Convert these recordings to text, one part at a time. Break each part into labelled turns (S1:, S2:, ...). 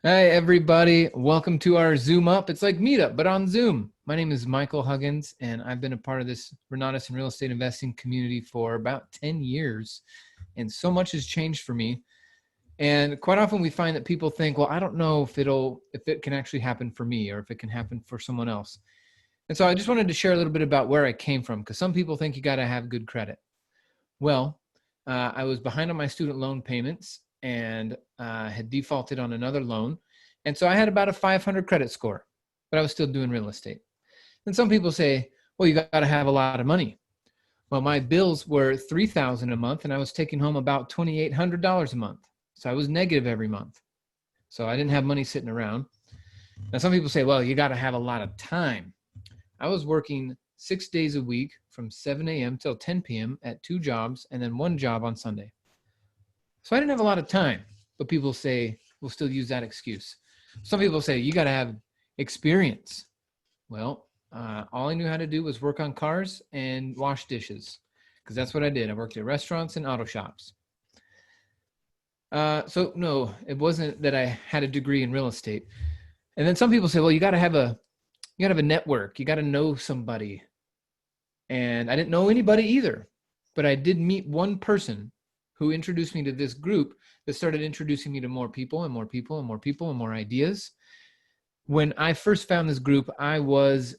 S1: Hey, everybody. Welcome to our Zoom Up. It's like Meetup, but on Zoom. My name is Michael Huggins, and I've been a part of this Renatus and real estate investing community for about 10 years. And so much has changed for me. And quite often we find that people think, well, I don't know if it can actually happen for me or if it can happen for someone else. And so I just wanted to share a little bit about where I came from, because some people think you got to have good credit. Well, I was behind on my student loan payments and had defaulted on another loan. And so I had about a 500 credit score, but I was still doing real estate. And some people say, well, you got to have a lot of money. Well, my bills were $3,000 a month, and I was taking home about $2,800 a month. So I was negative every month. So I didn't have money sitting around. Now, some people say, well, you got to have a lot of time. I was working 6 days a week from 7 a.m. till 10 p.m. at 2 jobs and then one job on Sunday. So I didn't have a lot of time, but people say, we'll still use that excuse. Some people say, you got to have experience. Well, all I knew how to do was work on cars and wash dishes, because that's what I did. I worked at restaurants and auto shops. So no, it wasn't that I had a degree in real estate. And then some people say, well, you got to have a network. You got to know somebody. And I didn't know anybody either, but I did meet one person who introduced me to this group that started introducing me to more people and more people and more people and more ideas. When I first found this group, I was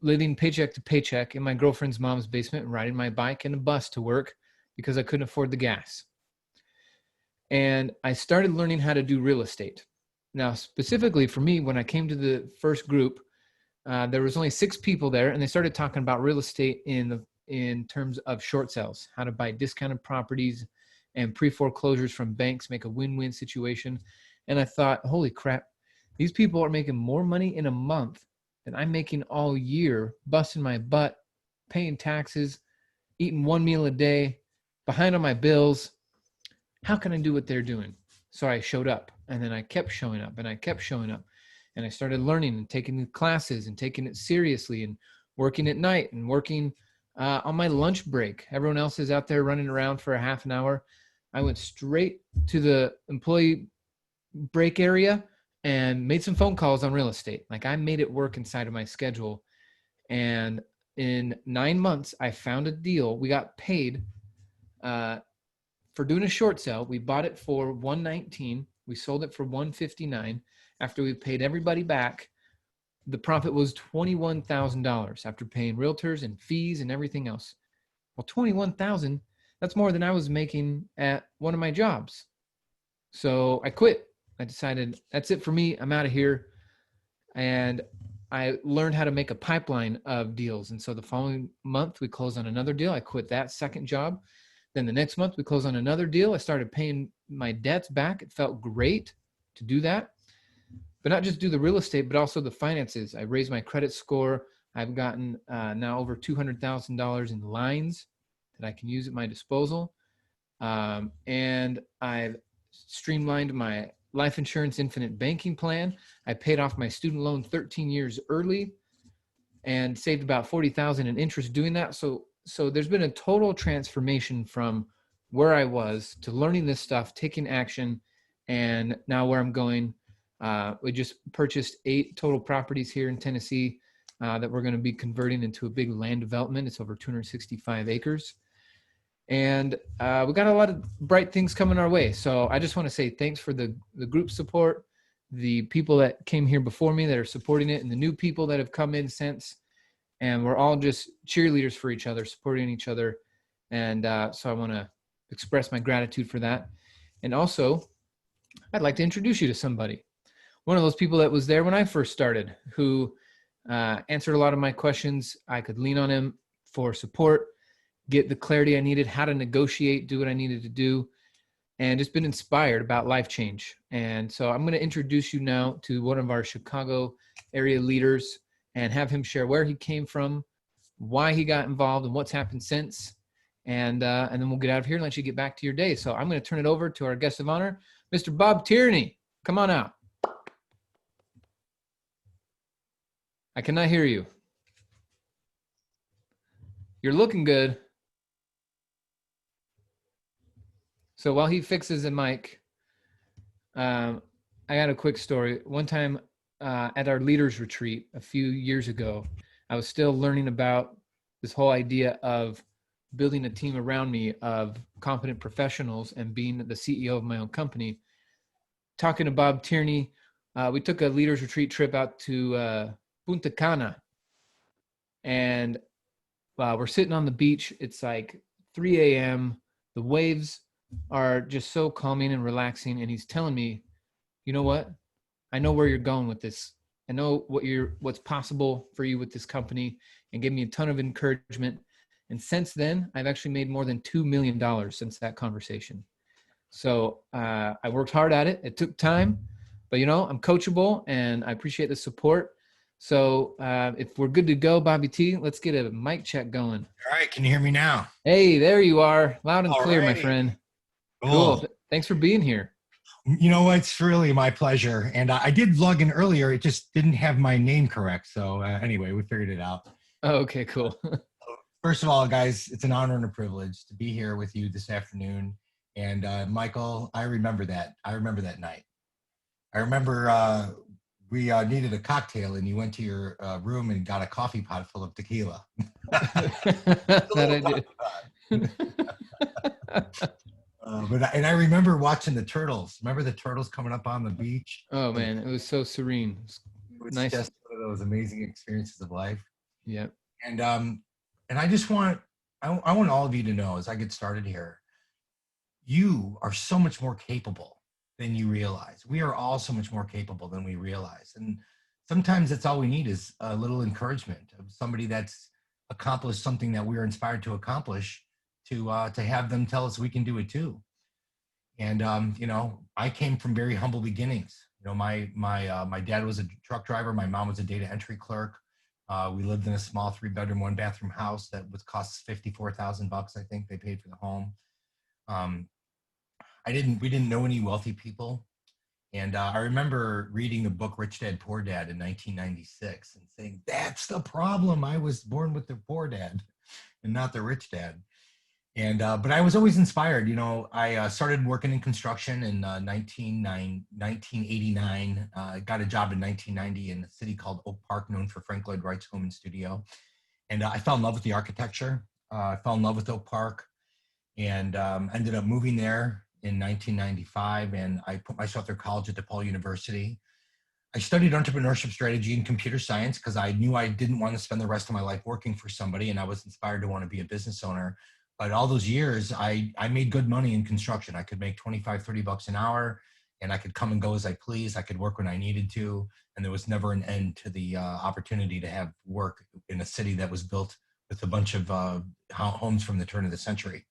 S1: living paycheck to paycheck in my girlfriend's mom's basement and riding my bike and a bus to work because I couldn't afford the gas. And I started learning how to do real estate. Now, specifically for me, when I came to the first group, there was only 6 people there, and they started talking about real estate in terms of short sales, how to buy discounted properties and pre-foreclosures from banks, make a win-win situation. And I thought, holy crap, these people are making more money in a month than I'm making all year, busting my butt, paying taxes, eating one meal a day, behind on my bills. How can I do what they're doing? So I showed up, and then I kept showing up, and I kept showing up. And I started learning and taking the classes and taking it seriously and working at night and working on my lunch break. Everyone else is out there running around for a half an hour. I went straight to the employee break area and made some phone calls on real estate. Like, I made it work inside of my schedule. And in 9 months, I found a deal. We got paid for doing a short sale. We bought it for $119. We sold it for $159. After we paid everybody back, the profit was $21,000 after paying realtors and fees and everything else. Well, $21,000, that's more than I was making at one of my jobs. So I quit. I decided that's it for me. I'm out of here. And I learned how to make a pipeline of deals. And so the following month, we closed on another deal. I quit that second job. Then the next month, we closed on another deal. I started paying my debts back. It felt great to do that. But not just do the real estate, but also the finances. I raised my credit score. I've gotten now over $200,000 in lines that I can use at my disposal. And I've streamlined my life insurance infinite banking plan. I paid off my student loan 13 years early and saved about $40,000 in interest doing that. So there's been a total transformation from where I was to learning this stuff, taking action, and now where I'm going. We just purchased 8 total properties here in Tennessee that we're going to be converting into a big land development. It's over 265 acres. And we got a lot of bright things coming our way. So I just want to say thanks for the group support, the people that came here before me that are supporting it, and the new people that have come in since. And we're all just cheerleaders for each other, supporting each other. And so I want to express my gratitude for that. And also, I'd like to introduce you to somebody. One of those people that was there when I first started, who answered a lot of my questions. I could lean on him for support, get the clarity I needed, how to negotiate, do what I needed to do, and just been inspired about life change. And so I'm going to introduce you now to one of our Chicago area leaders and have him share where he came from, why he got involved, and what's happened since. And then we'll get out of here and let you get back to your day. So I'm going to turn it over to our guest of honor, Mr. Bob Tierney. Come on out. I cannot hear you. You're looking good. So while he fixes the mic, I got a quick story. One time at our leaders retreat a few years ago, I was still learning about this whole idea of building a team around me of competent professionals and being the CEO of my own company. Talking to Bob Tierney, we took a leaders retreat trip out to Punta Cana, and we're sitting on the beach. It's like 3 a.m. The waves are just so calming and relaxing. And he's telling me, you know what? I know where you're going with this. I know what's possible for you with this company, and gave me a ton of encouragement. And since then, I've actually made more than $2 million since that conversation. So I worked hard at it. It took time, but I'm coachable and I appreciate the support. So if we're good to go, Bobby T, let's get a mic check going.
S2: All right, can you hear me now?
S1: Hey, there you are, loud and
S2: All
S1: clear, my
S2: righty.
S1: friend. Cool.
S2: Cool.
S1: Thanks for being here.
S2: You know what? It's really my pleasure. And I did log in earlier. It just didn't have my name correct. So anyway, we figured it out.
S1: Oh, okay, cool.
S2: First of all, guys, it's an honor and a privilege to be here with you this afternoon. And Michael, I remember that. I remember that night. I remember we needed a cocktail and you went to your room and got a coffee pot full of tequila.
S1: That I did.
S2: And I remember watching the turtles. Remember the turtles coming up on the beach?
S1: Oh man, it was so serene.
S2: It was
S1: Nice.
S2: just one of those amazing experiences of life.
S1: Yeah.
S2: And I just want I want all of you to know as I get started here, you are so much more capable than you realize. We are all so much more capable than we realize. And sometimes that's all we need is a little encouragement of somebody that's accomplished something that we're inspired to accomplish to have them tell us we can do it too. And I came from very humble beginnings. My dad was a truck driver. My mom was a data entry clerk. We lived in a small 3-bedroom, 1-bathroom house that was cost $54,000. I think they paid for the home. We didn't know any wealthy people. And I remember reading the book Rich Dad, Poor Dad in 1996 and saying, that's the problem. I was born with the poor dad and not the rich dad. And but I was always inspired. I started working in construction in 1989. I got a job in 1990 in a city called Oak Park, known for Frank Lloyd Wright's home and studio. And I fell in love with the architecture. I fell in love with Oak Park and ended up moving there in 1995. And I put myself through college at DePaul University. I studied entrepreneurship strategy and computer science because I knew I didn't want to spend the rest of my life working for somebody, and I was inspired to want to be a business owner. But all those years, I made good money in construction. I could make 25, 30 bucks an hour, and I could come and go as I please. I could work when I needed to, and there was never an end to the opportunity to have work in a city that was built with a bunch of homes from the turn of the century.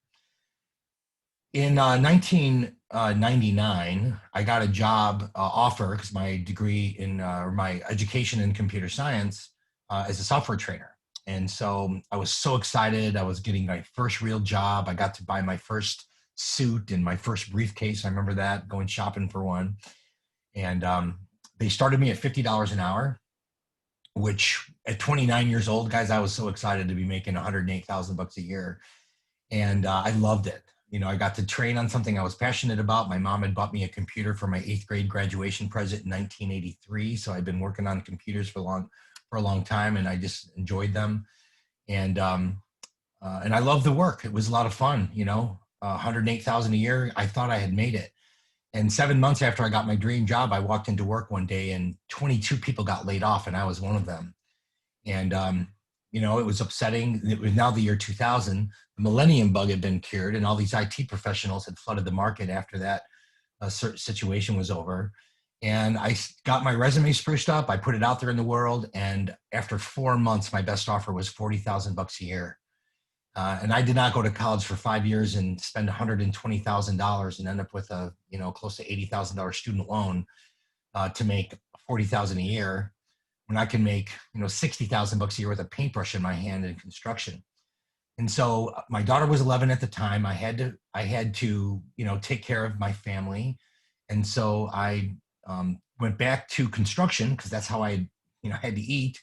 S2: In 1999, I got a job offer because my degree in my education in computer science as a software trainer. And so I was so excited. I was getting my first real job. I got to buy my first suit and my first briefcase. I remember that, going shopping for one. And they started me at $50 an hour, which at 29 years old, guys, I was so excited to be making $108,000 a year. And I loved it. I got to train on something I was passionate about. My mom had bought me a computer for my 8th grade graduation present in 1983. So I'd been working on computers for a long time, and I just enjoyed them. And I loved the work. It was a lot of fun, $108,000 a year. I thought I had made it. And 7 months after I got my dream job, I walked into work one day and 22 people got laid off, and I was one of them. And, it was upsetting. It was now the year 2000. The millennium bug had been cured, and all these IT professionals had flooded the market after that situation was over. And I got my resume spruced up. I put it out there in the world. And after 4 months, my best offer was $40,000 a year. And I did not go to college for 5 years and spend $120,000 and end up with a, close to $80,000 student loan to make $40,000 a year, when I can make, $60,000 a year with a paintbrush in my hand in construction. And so my daughter was 11 at the time. I had to, take care of my family. And so I went back to construction because that's how I had to eat.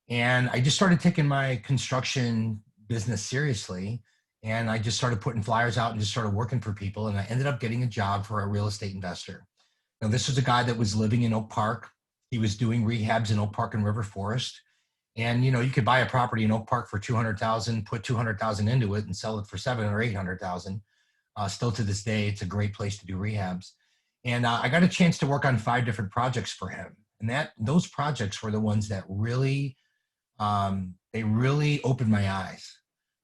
S2: And I just started taking my construction business seriously. And I just started putting flyers out and just started working for people. And I ended up getting a job for a real estate investor. Now, this was a guy that was living in Oak Park. He was doing rehabs in Oak Park and River Forest. And, you know, you could buy a property in Oak Park for 200,000, put 200,000 into it and sell it for 700,000 or 800,000. Still to this day, it's a great place to do rehabs. And I got a chance to work on 5 different projects for him. And those projects were the ones that really, they really opened my eyes.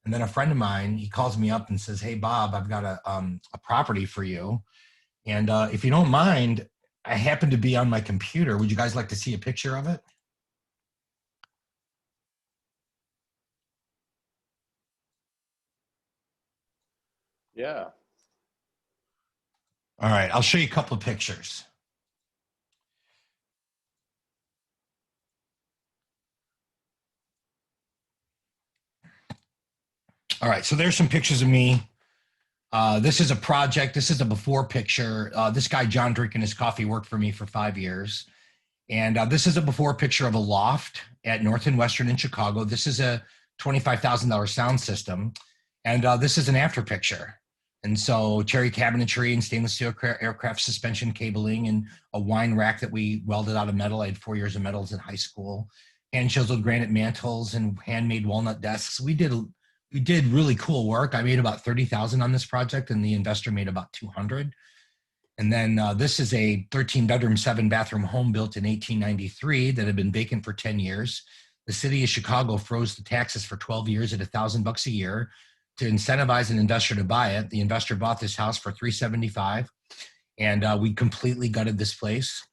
S2: And then a friend of mine, he calls me up and says, "Hey, Bob, I've got a property for you. And if you don't mind, I happen to be on my computer. Would you guys like to see a picture of it?"
S3: Yeah.
S2: All right, I'll show you a couple of pictures. All right, so there's some pictures of me. This is a project. This is a before picture. This guy, John, drinking his coffee, worked for me for 5 years. And this is a before picture of a loft at North and Western in Chicago. This is a $25,000 sound system. And this is an after picture. And so cherry cabinetry and stainless steel aircraft suspension cabling and a wine rack that we welded out of metal. I had 4 years of metals in high school. Hand chiseled granite mantles and handmade walnut desks. We did really cool work. I made about 30,000 on this project, and the investor made about 200. And then this is a 13-bedroom, 7-bathroom home built in 1893 that had been vacant for 10 years. The city of Chicago froze the taxes for 12 years at $1,000 a year to incentivize an investor to buy it. The investor bought this house for $375,000, and we completely gutted this place.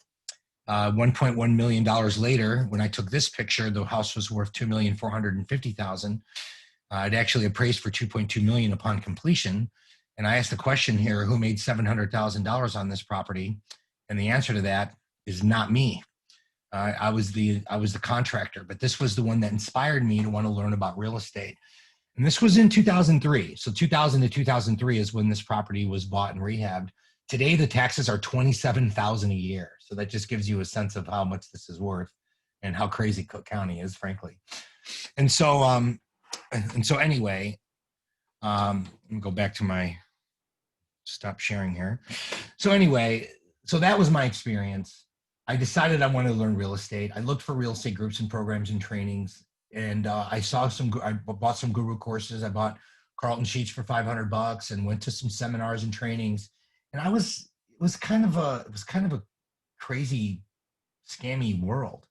S2: $1.1 million later, when I took this picture, the house was worth $2,450,000. It actually appraised for $2.2 million upon completion. And I asked the question here, who made $700,000 on this property? And the answer to that is not me. I was the contractor, but this was the one that inspired me to want to learn about real estate. And this was in 2003. So 2000 to 2003 is when this property was bought and rehabbed. Today, the taxes are $27,000 a year. So that just gives you a sense of how much this is worth and how crazy Cook County is, frankly. And so anyway, let me go back to my, stop sharing here. So anyway, so that was my experience. I decided I wanted to learn real estate. I looked for real estate groups and programs and trainings. And I bought some guru courses. I bought Carlton Sheets for $500 and went to some seminars and trainings. And it was kind of a crazy, scammy world.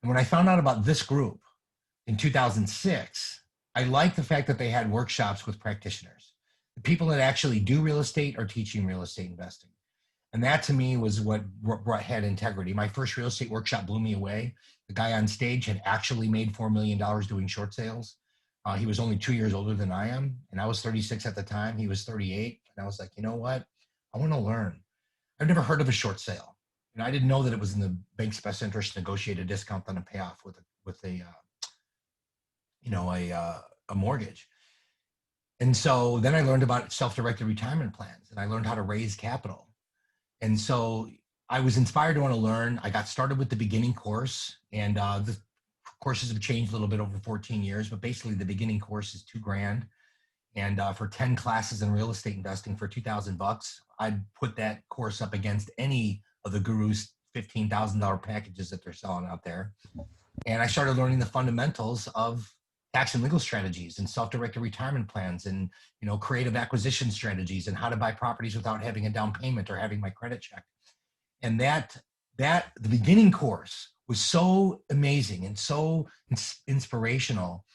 S2: And when I found out about this group in 2006, I liked the fact that they had workshops with practitioners. The people that actually do real estate are teaching real estate investing. And that to me was what had integrity. My first real estate workshop blew me away. The guy on stage had actually made $4 million doing short sales. He was only 2 years older than I am. And I was 36 at the time. He was 38. And I was like, you know what? I want to learn. I've never heard of a short sale. And I didn't know that it was in the bank's best interest to negotiate a discount on a payoff with a mortgage. And so then I learned about self-directed retirement plans, and I learned how to raise capital. And so I was inspired to want to learn. I got started with the beginning course, and the courses have changed a little bit over 14 years, but basically the beginning course is $2,000. And for 10 classes in real estate investing for $2,000, I'd put that course up against any of the gurus' $15,000 packages that they're selling out there. And I started learning the fundamentals of tax and legal strategies and self-directed retirement plans and, creative acquisition strategies and how to buy properties without having a down payment or having my credit checked. And that the beginning course was so amazing and so inspirational.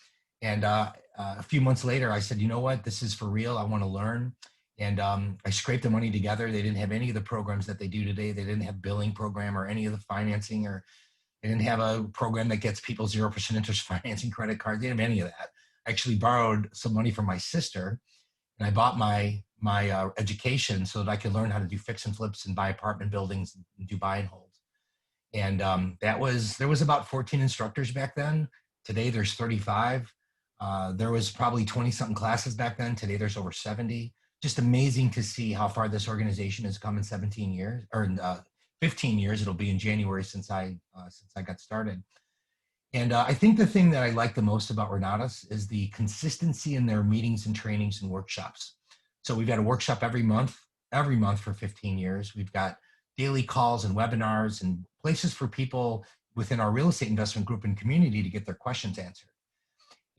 S2: And a few months later, I said, you know what, this is for real. I want to learn. And I scraped the money together. They didn't have any of the programs that they do today. They didn't have billing program or any of the financing, or they didn't have a program that gets people 0% interest financing credit cards. They didn't have any of that. I actually borrowed some money from my sister, and I bought my education so that I could learn how to do fix and flips and buy apartment buildings and do buy and holds. And there was about 14 instructors back then. Today there's 35. There was probably 20 something classes back then. Today there's over 70. Just amazing to see how far this organization has come in 17 years, or in 15 years. It'll be in January since I got started. And I think the thing that I like the most about Renatus is the consistency in their meetings and trainings and workshops. So we've got a workshop every month for 15 years. We've got daily calls and webinars and places for people within our real estate investment group and community to get their questions answered.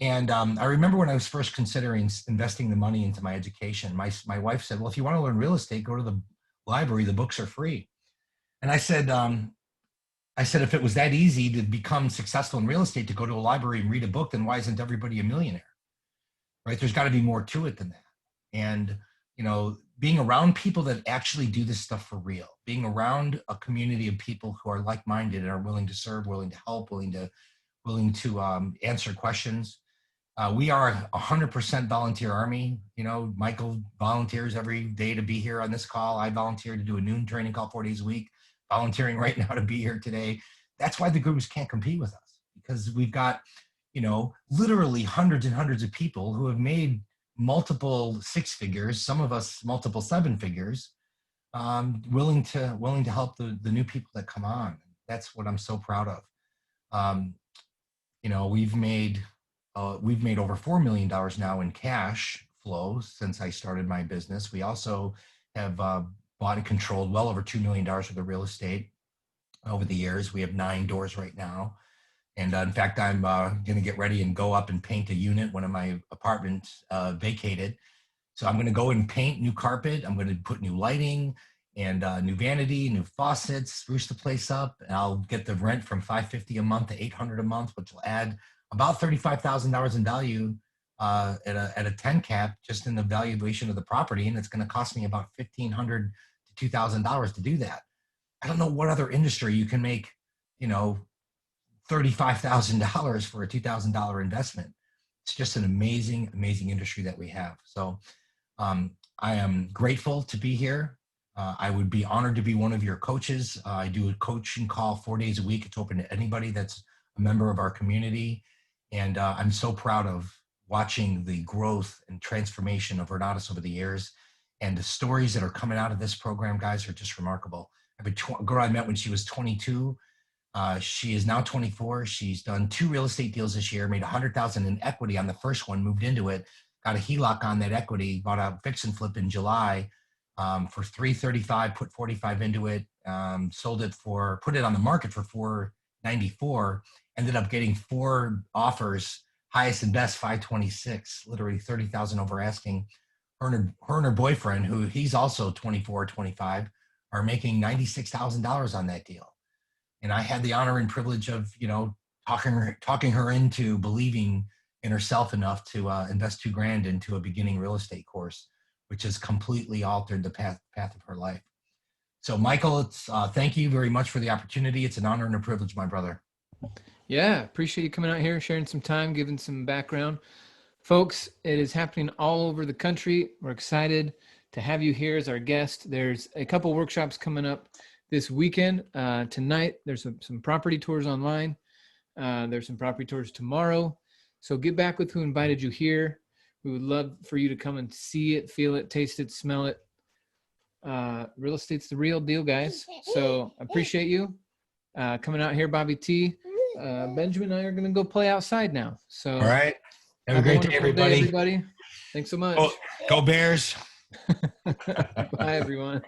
S2: And I remember when I was first considering investing the money into my education, my wife said, well, if you want to learn real estate, go to the library, the books are free. And I said, if it was that easy to become successful in real estate, to go to a library and read a book, then why isn't everybody a millionaire? Right? There's got to be more to it than that. And, you know, being around people that actually do this stuff for real, being around a community of people who are like-minded and are willing to serve, willing to help, willing to answer questions. We are 100% volunteer army. You know, Michael volunteers every day to be here on this call. I volunteer to do a noon training call 4 days a week, volunteering right now to be here today. That's why the groups can't compete with us, because we've got, you know, literally hundreds and hundreds of people who have made multiple 6 figures, some of us multiple 7 figures, willing to help the new people that come on. That's what I'm so proud of. You know, we've made over $4 million now in cash flow since I started my business. We also have bought and controlled well over $2 million worth of real estate over the years. We have 9 doors right now. And in fact, I'm going to get ready and go up and paint a unit. One of my apartments vacated. So I'm going to go and paint new carpet. I'm going to put new lighting and new vanity, new faucets, spruce the place up. And I'll get the rent from $550 a month to $800 a month, which will add about $35,000 in value at a 10 cap, just in the valuation of the property. And it's going to cost me about $1,500 to $2,000 to do that. I don't know what other industry you can make, you know, $35,000 for a $2,000 investment. It's just an amazing, amazing industry that we have. So I am grateful to be here. I would be honored to be one of your coaches. I do a coaching call 4 days a week. It's open to anybody that's a member of our community. And I'm so proud of watching the growth and transformation of Renatus over the years. And the stories that are coming out of this program, guys, are just remarkable. I have a girl I met when she was 22. She is now 24. She's done 2 real estate deals this year, made $100,000 in equity on the first one, moved into it, got a HELOC on that equity, bought a fix and flip in July for $335, put $45 into it, sold it for, put it on the market for $494, ended up getting 4 offers, highest and best $526, literally $30,000 over asking. Her and her boyfriend, who he's also 24, 25, are making $96,000 on that deal. And I had the honor and privilege of, you know, talking her into believing in herself enough to invest $2,000 into a beginning real estate course, which has completely altered the path of her life. So, Michael, it's thank you very much for the opportunity. It's an honor and a privilege, my brother.
S1: Yeah, appreciate you coming out here, sharing some time, giving some background. Folks, it is happening all over the country. We're excited to have you here as our guest. There's a couple workshops coming up this weekend. Tonight, there's some property tours online. There's some property tours tomorrow. So get back with who invited you here. We would love for you to come and see it, feel it, taste it, smell it. Real estate's the real deal, guys. So appreciate you coming out here, Bobby T. Benjamin and I are going to go play outside now. So
S2: all right. Have a great day, everybody.
S1: Thanks so much.
S2: Go Bears.
S1: Bye, everyone.